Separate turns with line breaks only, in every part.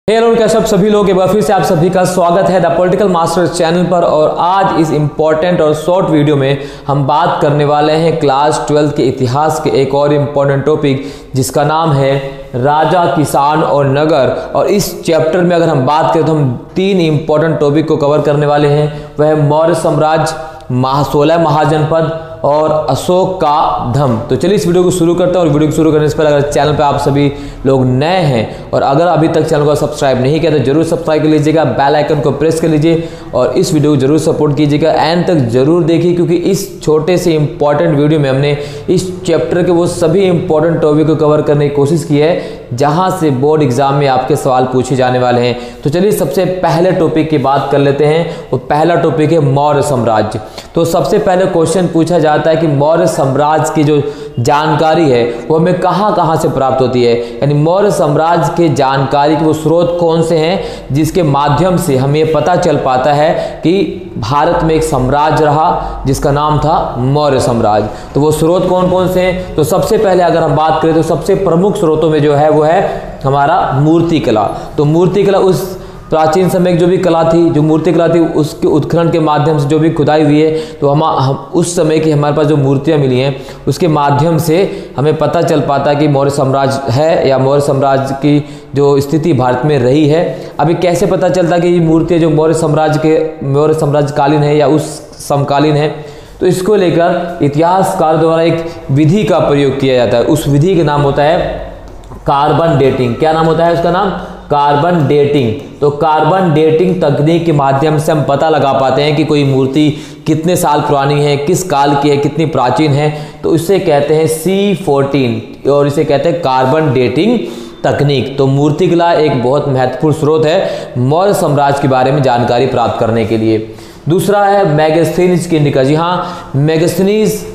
Hello कैसे आप सभी लोग, एक बार फिर से आप सभी का स्वागत है द पॉलिटिकल मास्टर चैनल पर। और आज इस इम्पॉर्टेंट और शॉर्ट वीडियो में हम बात करने वाले हैं क्लास 12 के इतिहास के एक और इम्पॉर्टेंट टॉपिक जिसका नाम है राजा, किसान और नगर। और इस चैप्टर में अगर हम बात करें तो हम तीन इम्पॉर्टेंट टॉपिक को कवर करने वाले हैं। वह है मौर्य साम्राज्य, 16 महाजनपद और अशोक का धम्म। तो चलिए इस वीडियो को शुरू करते हैं। और वीडियो को शुरू करने से पहले अगर चैनल पे आप सभी लोग नए हैं और अगर अभी तक चैनल को सब्सक्राइब नहीं किया तो जरूर सब्सक्राइब कर लीजिएगा, बेल आइकन को प्रेस कर लीजिए और इस वीडियो को जरूर सपोर्ट कीजिएगा, एंड तक जरूर देखिए क्योंकि इस छोटे से इंपॉर्टेंट वीडियो में हमने इस चैप्टर के वो सभी इंपॉर्टेंट टॉपिक को कवर करने की कोशिश की है जहां से बोर्ड एग्जाम में आपके सवाल पूछे जाने वाले हैं। तो चलिए सबसे पहले टॉपिक की बात कर लेते हैं। वो पहला टॉपिक है मौर्य साम्राज्य। तो सबसे पहले क्वेश्चन पूछा जाता है कि मौर्य साम्राज्य की जो जानकारी है वो हमें कहां से प्राप्त होती है, यानी मौर्य साम्राज्य के जानकारी के वो स्रोत कौन से हैं जिसके माध्यम से हमें ये पता चल पाता है कि भारत में एक साम्राज्य रहा जिसका नाम था मौर्य साम्राज्य। तो वो स्रोत कौन कौन से हैं? तो सबसे पहले अगर हम बात करें तो सबसे प्रमुख स्रोतों में जो है वो है हमारा मूर्तिकला। तो मूर्तिकला उस प्राचीन समय की जो भी कला थी, जो मूर्ति कला थी, उसके उत्खनन के माध्यम से जो भी खुदाई हुई है तो हम उस समय की हमारे पास जो मूर्तियां मिली हैं उसके माध्यम से हमें पता चल पाता है कि मौर्य साम्राज्य है या मौर्य साम्राज्य की जो स्थिति भारत में रही है। अभी कैसे पता चलता है कि ये मूर्तियाँ जो मौर्य साम्राज्य कालीन है या उस समकालीन है? तो इसको लेकर इतिहासकार द्वारा एक विधि का प्रयोग किया जाता है। उस विधि का नाम होता है कार्बन डेटिंग। क्या नाम होता है उसका? नाम कार्बन डेटिंग। तो कार्बन डेटिंग तकनीक के माध्यम से हम पता लगा पाते हैं कि कोई मूर्ति कितने साल पुरानी है, किस काल की है, कितनी प्राचीन है। तो इसे कहते हैं C14 और इसे कहते हैं कार्बन डेटिंग तकनीक। तो मूर्तिकला एक बहुत महत्वपूर्ण स्रोत है मौर्य साम्राज्य के बारे में जानकारी प्राप्त करने के लिए। दूसरा है मेगास्थनीज की इंडिका। जी हाँ, मेगास्थनीज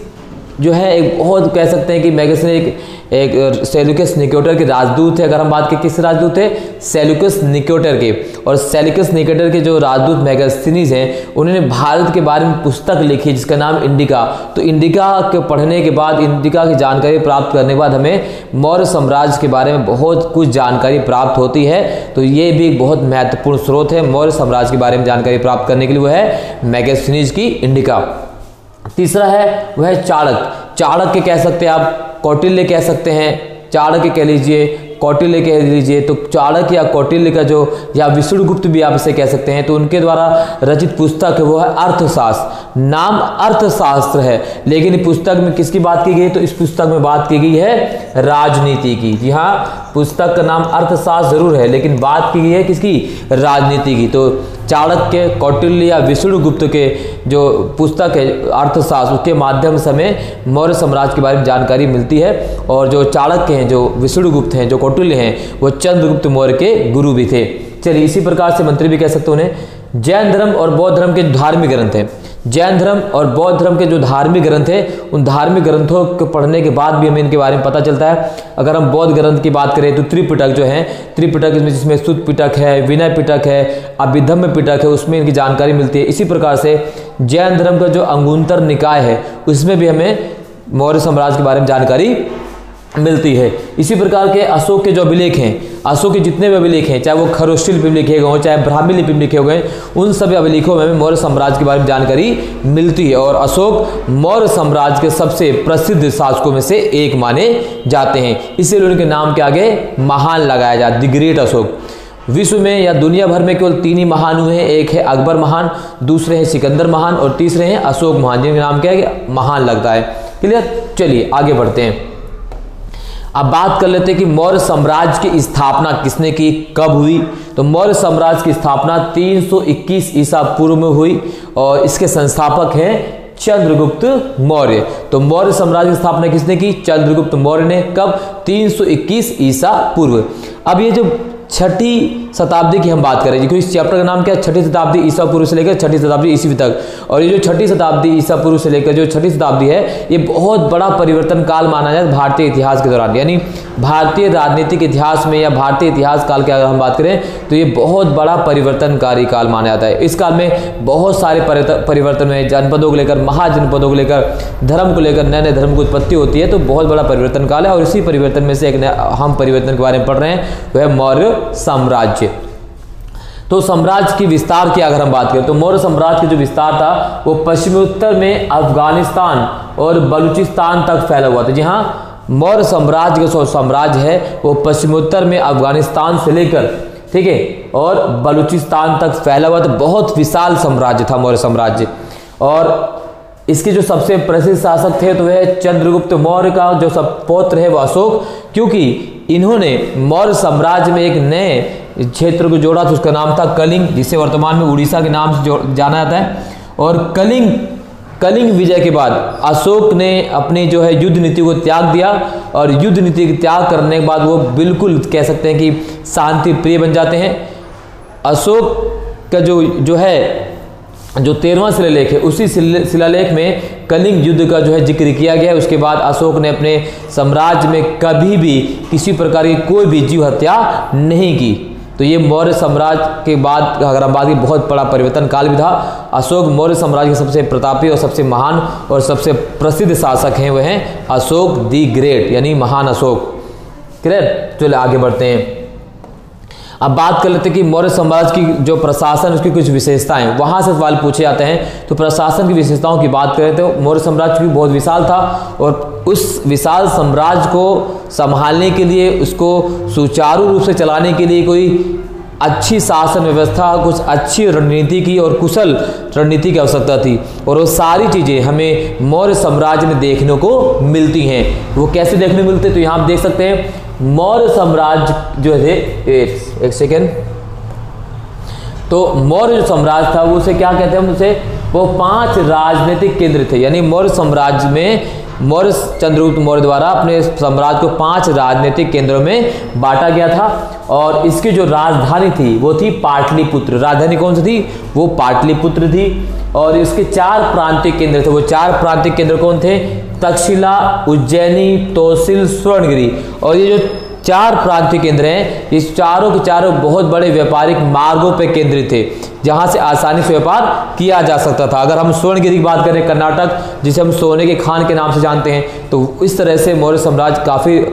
जो है एक बहुत कह सकते हैं कि मेगास्थनीज एक सेल्यूकस निकेटर के राजदूत है। अगर हम बात करें किस राजदूत है? सेल्यूकस निकेटर के। और सेल्यूकस निकेटर के जो राजदूत मेगास्थनीज हैं उन्होंने भारत के बारे में पुस्तक लिखी जिसका नाम इंडिका। तो इंडिका के पढ़ने के बाद, इंडिका की जानकारी प्राप्त करने के बाद हमें मौर्य साम्राज्य के बारे में बहुत कुछ जानकारी प्राप्त होती है। तो ये भी एक बहुत महत्वपूर्ण स्रोत है मौर्य साम्राज्य के बारे में जानकारी प्राप्त करने के लिए, वो है मेगास्थनीज की इंडिका। तीसरा है वह है चाणक्य। चाणक्य कह सकते हैं आप, कौटिल्य कह सकते हैं, चाणक्य कह लीजिए, कौटिल्य कह लीजिए। तो चाणक्य या कौटिल्य का जो, या विष्णुगुप्त भी आप इसे कह सकते हैं, तो उनके द्वारा रचित पुस्तक है वो है अर्थशास्त्र। नाम अर्थशास्त्र है लेकिन इस पुस्तक में किसकी बात की गई? तो इस पुस्तक में बात की गई है राजनीति की। जी हाँ, पुस्तक का नाम अर्थशास्त्र जरूर है लेकिन बात की गई है किसकी? राजनीति की। तो चाणक्य, कौटिल्य या विष्णुगुप्त के जो पुस्तक है अर्थशास्त्र, उसके माध्यम से हमें मौर्य साम्राज्य के बारे में जानकारी मिलती है। और जो चाणक्य हैं, जो विष्णुगुप्त हैं, जो कौटिल्य हैं, वो चंद्रगुप्त मौर्य के गुरु भी थे। चलिए इसी प्रकार से मंत्री भी कह सकते हैं उन्हें। जैन धर्म और बौद्ध धर्म के धार्मिक ग्रंथ हैं। जैन धर्म और बौद्ध धर्म के जो धार्मिक ग्रंथ हैं उन धार्मिक ग्रंथों को पढ़ने के बाद भी हमें इनके बारे में पता चलता है। अगर हम बौद्ध ग्रंथ की बात करें तो त्रिपिटक जो है, त्रिपिटक जिसमें सुत्त पिटक है, विनय पिटक है, अभिधम्म पिटक है, उसमें इनकी जानकारी मिलती है। इसी प्रकार से जैन धर्म का जो अंगुत्तर निकाय है उसमें भी हमें मौर्य साम्राज्य के बारे में जानकारी मिलती है। इसी प्रकार के अशोक के जो अभिलेख हैं, अशोक के जितने भी अभिलेख हैं, चाहे वो खरोष्ठी लिपि में लिखे गए हों, चाहे ब्राह्मी लिपि में लिखे गए, उन सभी अभिलेखों में हमें मौर्य साम्राज्य के बारे में जानकारी मिलती है। और अशोक मौर्य साम्राज्य के सबसे प्रसिद्ध शासकों में से एक माने जाते हैं, इसलिए उनके नाम के आगे महान लगाया जाता है, द ग्रेट अशोक। विश्व में या दुनिया भर में केवल 3 ही महान हुए हैं। एक है अकबर महान, दूसरे हैं सिकंदर महान और तीसरे हैं अशोक महान, जिनके नाम क्या है? महान लगता है। क्लियर? चलिए आगे बढ़ते हैं। अब बात कर लेते हैं कि मौर्य साम्राज्य की स्थापना किसने की, कब हुई? तो मौर्य साम्राज्य की स्थापना 321 ईसा पूर्व में हुई और इसके संस्थापक हैं चंद्रगुप्त मौर्य। तो मौर्य साम्राज्य की स्थापना किसने की? चंद्रगुप्त मौर्य ने। कब? 321 ईसा पूर्व। अब ये जो छठी शताब्दी की हम बात करें, क्योंकि इस चैप्टर का नाम क्या है? छठी शताब्दी ईसा पूर्व से लेकर छठी शताब्दी ईस्वी तक। और ये जो छठी शताब्दी ईसा पूर्व से लेकर जो छठी शताब्दी है ये बहुत बड़ा परिवर्तन काल माना जाता है भारतीय इतिहास के दौरान। यानी भारतीय राजनीतिक इतिहास में या भारतीय इतिहास काल की अगर हम बात करें तो ये बहुत बड़ा परिवर्तनकारी काल माना जाता है। इस काल में बहुत सारे परिवर्तन हुए, जनपदों को लेकर, महाजनपदों को लेकर, धर्म को लेकर नए नए धर्म की उत्पत्ति होती है। तो बहुत बड़ा परिवर्तन काल है और इसी परिवर्तन में से एक हम परिवर्तन के बारे में पढ़ रहे हैं, वह मौर्य साम्राज्य। तो साम्राज्य की विस्तार की अगर हम बात करें तो मौर्य साम्राज्य का जो विस्तार था वो पश्चिमोत्तर में अफगानिस्तान और बलूचिस्तान तक फैला हुआ था। जी हाँ, मौर्य साम्राज्य का जो साम्राज्य है वो पश्चिमोत्तर में अफगानिस्तान से लेकर, ठीक है, और बलूचिस्तान तक फैला हुआ था। बहुत विशाल साम्राज्य था मौर्य साम्राज्य। और इसके जो सबसे प्रसिद्ध शासक थे तो वह चंद्रगुप्त मौर्य का जो सब पौत्र है वो अशोक, क्योंकि इन्होंने मौर्य साम्राज्य में एक नए क्षेत्र को जोड़ा था, उसका नाम था कलिंग, जिसे वर्तमान में उड़ीसा के नाम से जाना जाता है। और कलिंग विजय के बाद अशोक ने अपनी जो है युद्ध नीति को त्याग दिया, और युद्ध नीति के त्याग करने के बाद वो बिल्कुल कह सकते हैं कि शांति प्रिय बन जाते हैं। अशोक का जो है जो 13वां शिलालेख है, उसी शिलालेख में कलिंग युद्ध का जो है जिक्र किया गया है। उसके बाद अशोक ने अपने साम्राज्य में कभी भी किसी प्रकार की कोई भी जीव हत्या नहीं की। तो ये मौर्य साम्राज्य के बाद अगर हम बात की बहुत बड़ा परिवर्तन काल भी था। अशोक मौर्य साम्राज्य के सबसे प्रतापी और सबसे महान और सबसे प्रसिद्ध शासक हैं, वह हैं अशोक दी ग्रेट, यानी महान अशोक। क्लियर? चलिए आगे बढ़ते हैं। अब बात कर लेते हैं कि मौर्य साम्राज्य की जो प्रशासन, उसकी कुछ विशेषताएं, वहां से सवाल पूछे जाते हैं। तो प्रशासन की विशेषताओं की बात करें तो मौर्य साम्राज्य भी बहुत विशाल था, और उस विशाल साम्राज्य को संभालने के लिए, उसको सुचारू रूप से चलाने के लिए कोई अच्छी शासन व्यवस्था, कुछ अच्छी रणनीति की और कुशल रणनीति की आवश्यकता थी। और वो सारी चीज़ें हमें मौर्य साम्राज्य में देखने को मिलती हैं। वो कैसे देखने को मिलते हैं? तो यहाँ आप देख सकते हैं मौर्य साम्राज्य जो थे, एक सेकेंड, तो मौर्य जो साम्राज्य था वो उसे क्या कहते हैं? उसे वो 5 राजनीतिक केंद्र थे। यानी मौर्य साम्राज्य में मौर्य चंद्रगुप्त मौर्य द्वारा अपने साम्राज्य को 5 राजनीतिक केंद्रों में बांटा गया था। और इसकी जो राजधानी थी वो थी पाटलिपुत्र। राजधानी कौन सी थी? वो पाटलिपुत्र थी। और इसके 4 प्रांतिक केंद्र थे। वो 4 प्रांतिक केंद्र कौन थे? तक्षशिला, उज्जैनी, तोसिल, स्वर्णगिरी। और ये जो 4 प्रांतीय केंद्र हैं, इस चारों के चारों बहुत बड़े व्यापारिक मार्गों पर केंद्रित थे, जहां से आसानी से व्यापार किया जा सकता था। अगर हम स्वर्णगिरी की बात करें, कर्नाटक, जिसे हम सोने के खान के नाम से जानते हैं, तो इस तरह से मौर्य साम्राज्य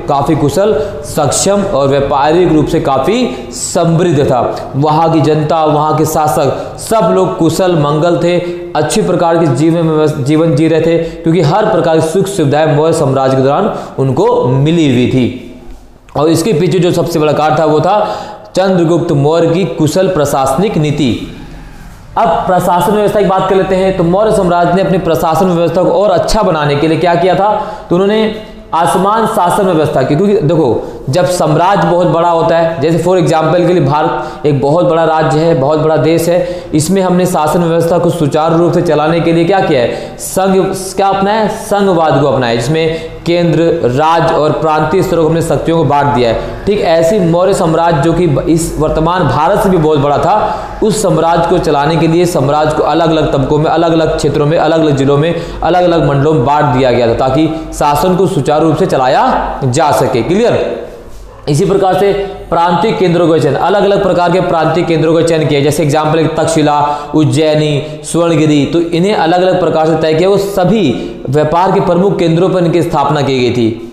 काफी कुशल, सक्षम और व्यापारिक रूप से काफी समृद्ध था। वहां की जनता, वहां के शासक सब लोग कुशल मंगल थे, अच्छी प्रकार के जीवन जी रहे थे, क्योंकि हर प्रकार की सुख सुविधाएं मौर्य साम्राज्य के दौरान उनको मिली हुई थी। और इसके पीछे जो सबसे बड़ा कारण था वो था चंद्रगुप्त मौर्य की कुशल प्रशासनिक नीति। अब प्रशासन व्यवस्था की बात कर लेते हैं। तो मौर्य साम्राज्य ने अपनी प्रशासन व्यवस्था को और अच्छा बनाने के लिए क्या किया था? तो उन्होंने आसमान शासन व्यवस्था की, क्योंकि देखो जब साम्राज्य बहुत बड़ा होता है, जैसे फॉर एग्जाम्पल के लिए भारत एक बहुत बड़ा राज्य है, बहुत बड़ा देश है, इसमें हमने शासन व्यवस्था को सुचारू रूप से चलाने के लिए क्या किया है? क्या अपनाया? संघवाद को अपनाया, जिसमें केंद्र, राज्य और प्रांतीय स्तरों को हमने शक्तियों को बांट दिया है। ठीक ऐसी मौर्य साम्राज्य, जो कि इस वर्तमान भारत से भी बहुत बड़ा था, उस साम्राज्य को चलाने के लिए साम्राज्य को अलग अलग तबकों में, अलग अलग क्षेत्रों में, अलग अलग जिलों में, अलग अलग मंडलों में बांट दिया गया था, ताकि शासन को सुचारू रूप से चलाया जा सके। क्लियर? इसी प्रकार से प्रांतिक केंद्रों का चयन, अलग अलग प्रकार के प्रांतिक केंद्रों का चयन किया, जैसे एग्जाम्पल तक्षशिला, उज्जैनी, स्वर्णगिरी, तो इन्हें अलग अलग प्रकार से तय किया। वो सभी व्यापार के प्रमुख केंद्रों पर इनकी स्थापना की गई थी।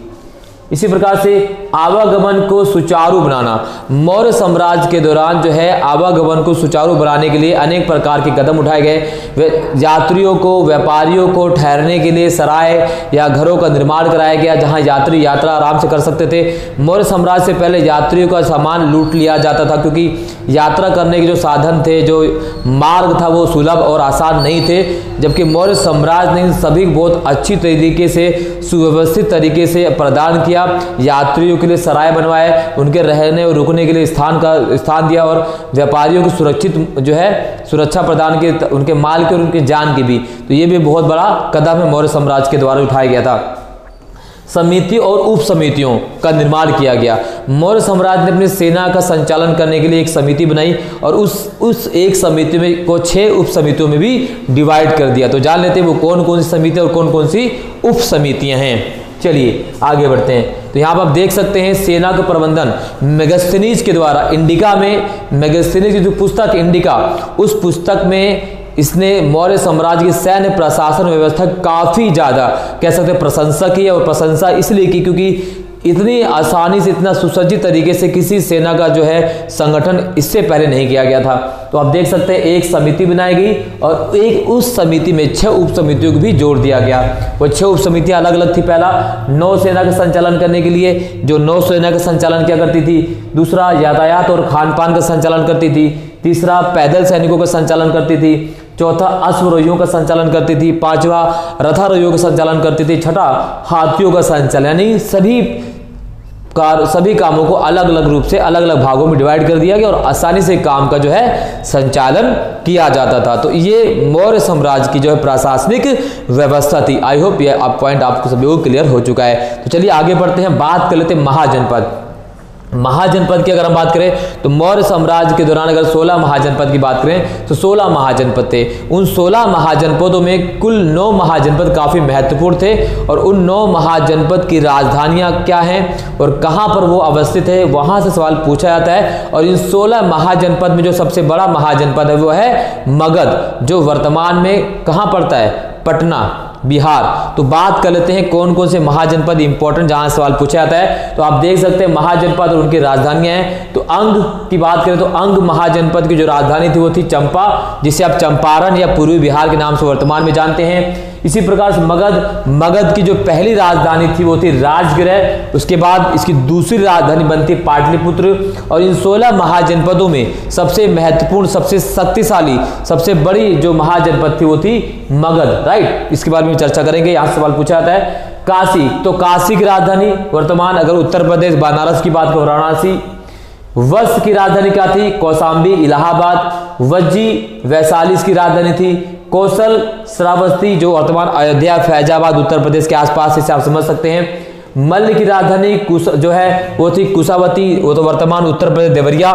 इसी प्रकार से आवागमन को सुचारू बनाना, मौर्य साम्राज्य के दौरान जो है आवागमन को सुचारू बनाने के लिए अनेक प्रकार के कदम उठाए गए। यात्रियों को, व्यापारियों को ठहरने के लिए सराय या घरों का निर्माण कराया गया, जहां यात्री यात्रा आराम से कर सकते थे। मौर्य साम्राज्य से पहले यात्रियों का सामान लूट लिया जाता था, क्योंकि यात्रा करने के जो साधन थे, जो मार्ग था, वो सुलभ और आसान नहीं थे। जबकि मौर्य साम्राज्य ने सभी बहुत अच्छी तरीके से, सुव्यवस्थित तरीके से प्रदान किया। यात्रियों के लिए सराय बनवाए, उनके रहने और रुकने के लिए स्थान दिया, और व्यापारियों को सुरक्षित जो है सुरक्षा प्रदान की, उनके माल के और उनके जान की भी। तो ये भी बहुत बड़ा कदम है मौर्य साम्राज्य के द्वारा उठाया गया था। समिति और उप समितियों का निर्माण किया गया। मौर्य साम्राज्य ने अपनी सेना का संचालन करने के लिए एक समिति बनाई, और उस एक समिति में को 6 उप समितियों में भी डिवाइड कर दिया। तो जान लेते हैं वो कौन कौन सी समितियां और कौन कौन सी उप समितियां हैं। चलिए आगे बढ़ते हैं। तो यहाँ पर आप देख सकते हैं सेना का प्रबंधन मेगास्थनीज के द्वारा, इंडिका में मेगास्थनीज की जो पुस्तक इंडिका, उस पुस्तक में इसने मौर्य साम्राज्य की सैन्य प्रशासन व्यवस्था काफी ज्यादा कह सकते हैं प्रशंसा की, और प्रशंसा इसलिए की क्योंकि इतनी आसानी से, इतना सुसज्जित तरीके से किसी सेना का जो है संगठन इससे पहले नहीं किया गया था। तो आप देख सकते हैं एक समिति बनाई गई और एक उस समिति में 6 उप समितियों को भी जोड़ दिया गया। वो 6 उप समितियां अलग अलग थी। पहला नौसेना का संचालन करने के लिए जो नौसेना का संचालन क्या करती थी, दूसरा यातायात और खान पान का संचालन करती थी, तीसरा पैदल सैनिकों का संचालन करती थी, चौथा अश्वरोहियों का संचालन करती थी, पांचवा रथारोहियों का संचालन करती थी, छठा हाथियों का संचालन, यानी सभी कामों को अलग अलग रूप से अलग अलग भागों में डिवाइड कर दिया गया और आसानी से काम का जो है संचालन किया जाता था। तो ये मौर्य साम्राज्य की जो है प्रशासनिक व्यवस्था थी। आई होप ये पॉइंट आपको सभी को क्लियर हो चुका है। तो चलिए आगे बढ़ते हैं, बात कर लेते हैं महाजनपद। महाजनपद की अगर हम बात करें तो मौर्य साम्राज्य के दौरान अगर 16 महाजनपद की बात करें तो 16 महाजनपद थे। उन 16 महाजनपदों में कुल 9 महाजनपद काफी महत्वपूर्ण थे और उन 9 महाजनपद की राजधानियां क्या हैं और कहां पर वो अवस्थित है, वहां से सवाल पूछा जाता है। और इन 16 महाजनपद में जो सबसे बड़ा महाजनपद है वो है मगध, जो वर्तमान में कहां पड़ता है, पटना, बिहार। तो बात कर लेते हैं कौन कौन से महाजनपद इंपॉर्टेंट जहां सवाल पूछा जाता है। तो आप देख सकते हैं महाजनपद और उनकी राजधानियां हैं। तो अंग की बात करें तो अंग महाजनपद की जो राजधानी थी वो थी चंपा, जिसे आप चंपारण या पूर्वी बिहार के नाम से वर्तमान में जानते हैं। इसी प्रकार से मगध की जो पहली राजधानी थी वो थी राजगृह। उसके बाद इसकी दूसरी राजधानी बनती पाटलिपुत्र। और इन 16 महाजनपदों में सबसे महत्वपूर्ण, सबसे शक्तिशाली, सबसे बड़ी जो महाजनपद थी वो थी मगध, राइट। इसके बारे में चर्चा करेंगे। यहां सवाल पूछा जाता है काशी, तो काशी की राजधानी वर्तमान अगर उत्तर प्रदेश बनारस की बात करो वाराणसी। वत्स की राजधानी क्या थी, कौशाम्बी, इलाहाबाद। वज्जी वैशाली की राजधानी थी। कौशल श्रावस्ती जो वर्तमान अयोध्या, फैजाबाद उत्तर प्रदेश के आसपास, इसे आप समझ सकते हैं। मल्ल की राजधानी जो है वो थी कुशावती, वो तो वर्तमान उत्तर प्रदेश देवरिया।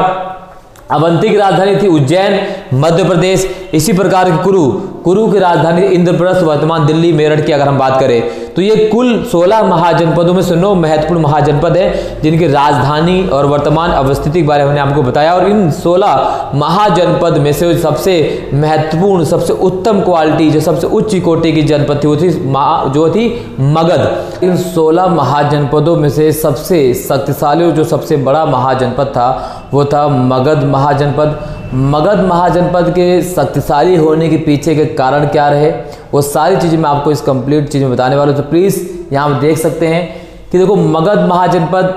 अवंती की राजधानी थी उज्जैन, मध्य प्रदेश। इसी प्रकार की कुरु की राजधानी इंद्रप्रस्थ, वर्तमान दिल्ली, मेरठ की अगर हम बात करें तो ये कुल 16 महाजनपदों में से 9 महत्वपूर्ण महाजनपद है जिनकी राजधानी और वर्तमान अवस्थिति के बारे में हमने आपको बताया। और इन 16 महाजनपद में से सबसे महत्वपूर्ण, सबसे उत्तम क्वालिटी, जो सबसे उच्च कोटि की जनपद थी वो थी जो थी मगध। इन 16 महाजनपदों में से सबसे शक्तिशाली और जो सबसे बड़ा महाजनपद था वो था मगध महाजनपद। मगध महाजनपद के शक्तिशाली होने के पीछे के कारण क्या रहे, वो सारी चीज़ें मैं आपको इस कंप्लीट चीज़ में बताने वाला हूँ। तो प्लीज़ यहाँ आप देख सकते हैं कि देखो मगध महाजनपद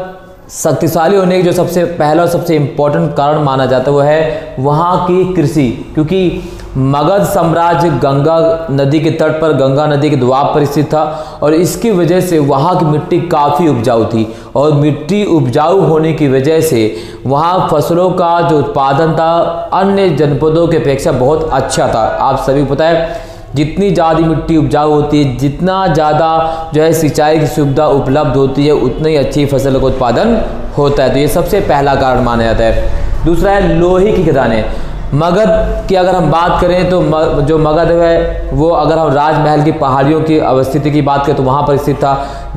शक्तिशाली होने की जो सबसे पहला और सबसे इम्पोर्टेंट कारण माना जाता है वो है वहाँ की कृषि। क्योंकि मगध साम्राज्य गंगा नदी के तट पर, गंगा नदी के दोआब पर स्थित था और इसकी वजह से वहाँ की मिट्टी काफ़ी उपजाऊ थी। और मिट्टी उपजाऊ होने की वजह से वहाँ फसलों का जो उत्पादन था अन्य जनपदों की अपेक्षा बहुत अच्छा था। आप सभी को पता है जितनी ज़्यादा मिट्टी उपजाऊ होती है, जितना ज़्यादा जो है सिंचाई की सुविधा उपलब्ध होती है, उतनी अच्छी फसल का उत्पादन होता है। तो ये सबसे पहला कारण माना जाता है। दूसरा है लोहे की खदानें। मगध की अगर हम बात करें तो जो मगध है वो अगर हम राजमहल की पहाड़ियों की अवस्थिति की बात करें तो वहाँ पर स्थित था।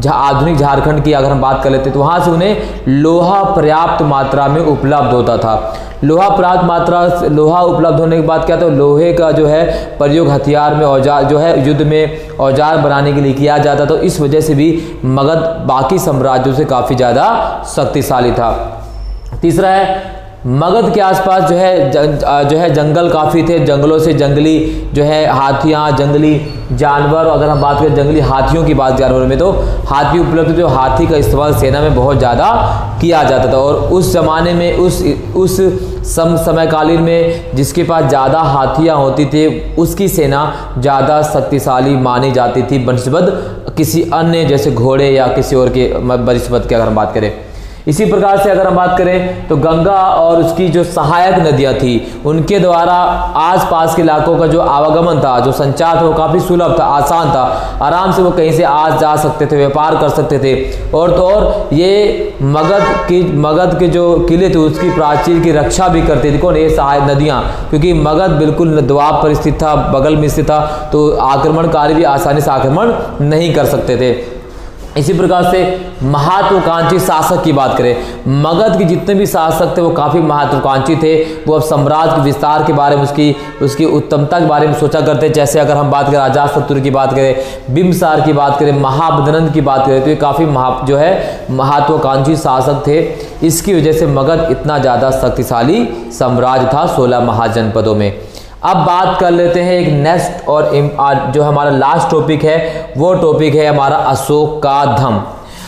आधुनिक झारखंड की अगर हम बात कर लेते तो वहाँ से उन्हें लोहा पर्याप्त मात्रा में उपलब्ध होता था। लोहा उपलब्ध होने के बाद क्या था, लोहे का जो है प्रयोग हथियार में, औजार जो है युद्ध में औजार बनाने के लिए किया जाता। तो इस वजह से भी मगध बाकी साम्राज्यों से काफ़ी ज़्यादा शक्तिशाली था। तीसरा है मगध के आसपास जो है जंगल काफ़ी थे। जंगलों से जंगली जो है हाथियाँ, जंगली जानवर, अगर हम बात करें जंगली हाथियों की बात जानवरों में तो हाथी उपलब्ध, जो हाथी का इस्तेमाल सेना में बहुत ज़्यादा किया जाता था। और उस ज़माने में उस समयकालीन में जिसके पास ज़्यादा हाथियाँ होती थी उसकी सेना ज़्यादा शक्तिशाली मानी जाती थी बनस्पत किसी अन्य जैसे घोड़े या किसी और के बनस्पत की अगर हम बात करें। इसी प्रकार से अगर हम बात करें तो गंगा और उसकी जो सहायक नदियां थी उनके द्वारा आसपास के इलाकों का जो आवागमन था, जो संचार था वो काफ़ी सुलभ था, आसान था। आराम से वो कहीं से आ जा सकते थे, व्यापार कर सकते थे। और तो और ये मगध के जो किले थे उसकी प्राचीर की रक्षा भी करती थी कौन, ये सहायक नदियाँ। क्योंकि मगध बिल्कुल दोआब पर स्थित था, बगल में स्थित था, तो आक्रमणकारी भी आसानी से आक्रमण नहीं कर सकते थे। इसी प्रकार से महत्वाकांक्षी शासक की बात करें, मगध के जितने भी शासक थे वो काफ़ी महत्वाकांक्षी थे। वो अब साम्राज्य के विस्तार के बारे में, उसकी उत्तमता के बारे में सोचा करते। जैसे अगर हम बात करें अजातशत्रु की बात करें, बिंबिसार की बात करें, महाबदनंद की बात करें, तो ये काफ़ी महत्वाकांक्षी शासक थे। इसकी वजह से मगध इतना ज़्यादा शक्तिशाली साम्राज्य था 16 महाजनपदों में। अब बात कर लेते हैं एक नेक्स्ट और जो हमारा लास्ट टॉपिक है, वो टॉपिक है हमारा अशोक का धम्म।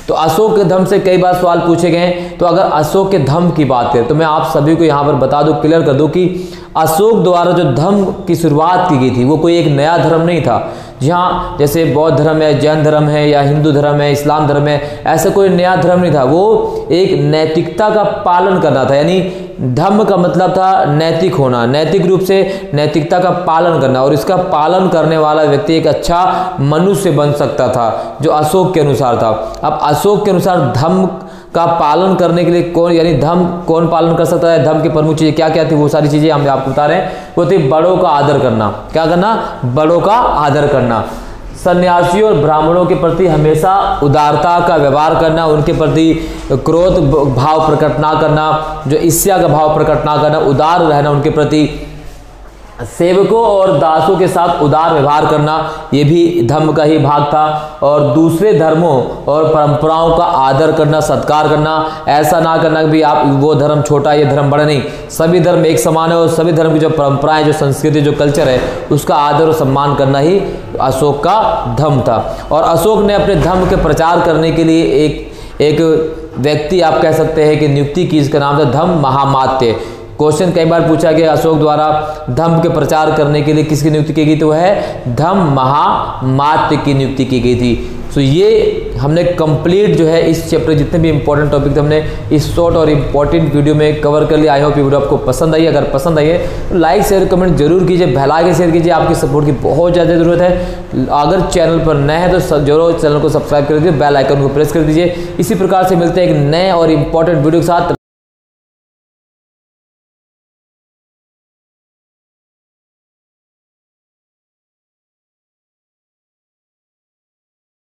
तो अशोक के धम्म से कई बार सवाल पूछे गए हैं। तो अगर अशोक के धम्म की बात करें तो मैं आप सभी को यहाँ पर बता दूं, क्लियर कर दूं कि अशोक द्वारा जो धम्म की शुरुआत की गई थी वो कोई एक नया धर्म नहीं था। जहाँ जैसे बौद्ध धर्म है, जैन धर्म है, या हिंदू धर्म है, इस्लाम धर्म है, ऐसा कोई नया धर्म नहीं था। वो एक नैतिकता का पालन करना था। यानी धम्म का मतलब था नैतिक होना, नैतिक रूप से नैतिकता का पालन करना, और इसका पालन करने वाला व्यक्ति एक अच्छा मनुष्य बन सकता था, जो अशोक के अनुसार था। अब अशोक के अनुसार धम्म का पालन करने के लिए कौन, यानी धम्म कौन पालन कर सकता है, धम्म की प्रमुख चीजें क्या क्या थी, वो सारी चीजें हम आपको बता रहे हैं। वो थी बड़ों का आदर करना। क्या करना? बड़ों का आदर करना। सन्यासियों और ब्राह्मणों के प्रति हमेशा उदारता का व्यवहार करना, उनके प्रति क्रोध भाव प्रकट ना करना, जो ईर्ष्या का भाव प्रकट ना करना, उदार रहना उनके प्रति, सेवकों और दासों के साथ उदार व्यवहार करना, ये भी धर्म का ही भाग था। और दूसरे धर्मों और परंपराओं का आदर करना, सत्कार करना। ऐसा ना करना कि भाई आप वो धर्म छोटा ये धर्म बड़ा, नहीं, सभी धर्म एक समान है, और सभी धर्म की जो परंपराएं, जो संस्कृति, जो कल्चर है, उसका आदर और सम्मान करना ही अशोक का धर्म था। और अशोक ने अपने धर्म के प्रचार करने के लिए एक व्यक्ति आप कह सकते हैं कि नियुक्ति की, इसका नाम था धम्म महामात्य। क्वेश्चन कई बार पूछा गया अशोक द्वारा धम्म के प्रचार करने के लिए किसकी नियुक्ति की गई, तो वह है धम्म महामात्य की नियुक्ति की गई थी। तो ये हमने कंप्लीट जो है इस चैप्टर जितने भी इंपॉर्टेंट टॉपिक थे हमने इस शॉर्ट और इम्पॉर्टेंट वीडियो में कवर कर लिया। आई होप ये वीडियो आपको पसंद आई। अगर पसंद आई है तो लाइक शेयर कमेंट जरूर कीजिए, बेल आइकन शेयर कीजिए। आपकी सपोर्ट की बहुत ज़्यादा ज़रूरत है। अगर चैनल पर नए हैं तो जरूर चैनल को सब्सक्राइब कर दीजिए, बेल आइकन को प्रेस कर दीजिए। इसी प्रकार से मिलते हैं एक नए और इम्पॉर्टेंट वीडियो के साथ।